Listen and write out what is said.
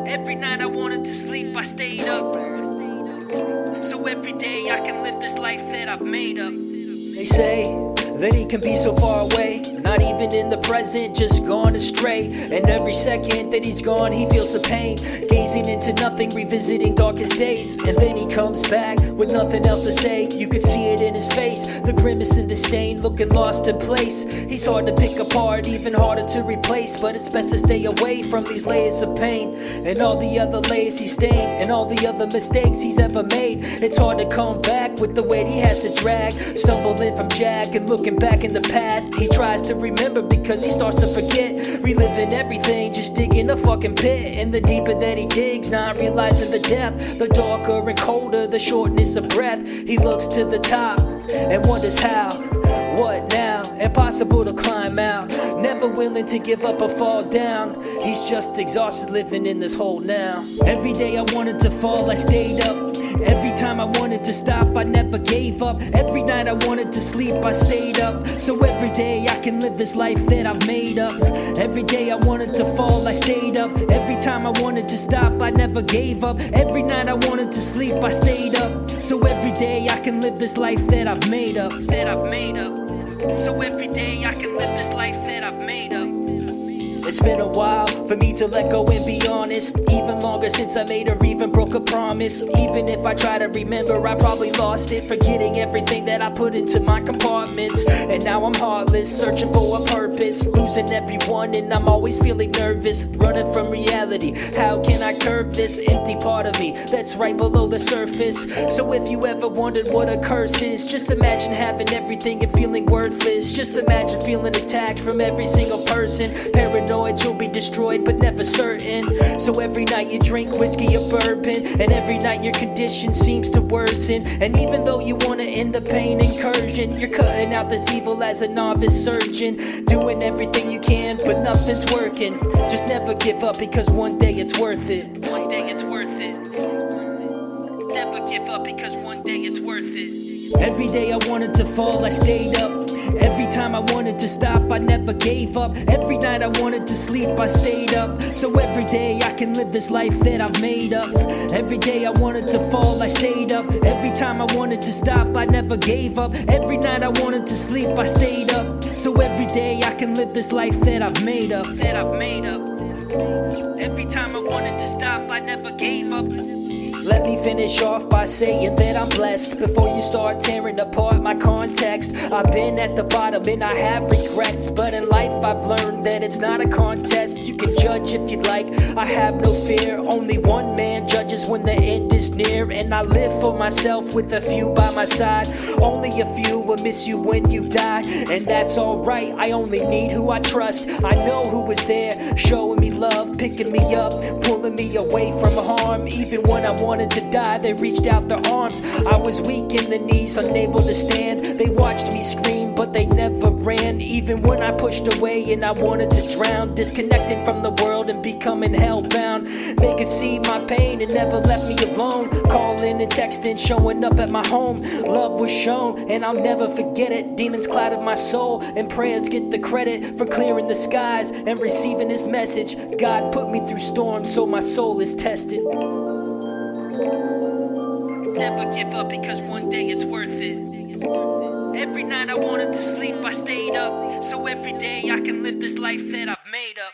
Every night I wanted to sleep, I stayed up. So every day I can live this life that I've made up. They say that he can be so far away, not even in the present, just gone astray. And every second that he's gone, he feels the pain, gazing into nothing, revisiting darkest days. And then he comes back with nothing else to say. You can see it in his face, the grimace and disdain, looking lost in place. He's hard to pick apart, even harder to replace, but it's best to stay away from these layers of pain and all the other layers he's stained, and all the other mistakes he's ever made. It's hard to come back with the weight he has to drag, stumbling from Jack and looking back in the past. He tries to remember because he starts to forget, reliving everything, just digging a fucking pit. And the deeper that he digs, not realizing the depth, the darker and colder the shortness of breath. He looks to the top and wonders how, what now? Impossible to climb out, never willing to give up or fall down. He's just exhausted living in this hole now. Every day I wanted to fall, I stayed up. Every time I wanted to stop, I never gave up. Every night I wanted to sleep, I stayed up. So every day I can live this life that I've made up. Every day I wanted to fall, I stayed up. Every time I wanted to stop, I never gave up. Every night I wanted to sleep, I stayed up. So every day I can live this life that I've made up. So every day I can live this life that I've made up. It's been a while for me to let go and be honest, even longer since I made or even broke a promise. Even if I try to remember, I probably lost it, forgetting everything that I put into my compartments. And now I'm heartless, searching for a purpose, losing everyone, and I'm always feeling nervous, running from reality. How can I curb this empty part of me that's right below the surface? So if you ever wondered what a curse is, just imagine having everything and feeling worthless. Just imagine feeling attacked from every single person, paranoid you'll be destroyed but never certain. So every night you drink whiskey or bourbon, and every night your condition seems to worsen. And even though you want to end the pain incursion, you're cutting out this evil as a novice surgeon, doing everything you can but nothing's working. Just never give up, because one day it's worth it. One day it's worth it. Never give up, because one day it's worth it. Every day I wanted to fall, I stayed up. Every time I wanted to stop, I never gave up. Every night I wanted to sleep, I stayed up. So every day I can live this life that I've made up. Every day I wanted to fall, I stayed up. Every time I wanted to stop, I never gave up. Every night I wanted to sleep, I stayed up. So every day I can live this life that I've made up. Every time I wanted to stop, I never gave up. Let me finish off by saying that I'm blessed, before you start tearing apart my context. I've been at the bottom and I have regrets, but in life I've learned that it's not a contest. You can judge if you'd like, I have no fear. Only one man judges when the end is near, and I live for myself with a few by my side. Only a few will miss you when you die, and that's alright. I only need who I trust. I know who was there, showing me love, picking me up, pulling me away from harm. Even when I wanted to die, they reached out their arms. I was weak in the knees, unable to stand. They watched me scream, but they never ran. Even when I pushed away and I wanted to drown, disconnecting from the world and becoming hellbound. They could see my pain and never left me alone, calling and texting, showing up at my home. Love was shown and I'll never forget it. Demons clouded my soul, and prayers get the credit for clearing the skies and receiving this message. God put me through storms so my soul is tested. Never give up, because one day it's worth it. Every night I wanted to sleep, I stayed up. So every day I can live this life that I've made up.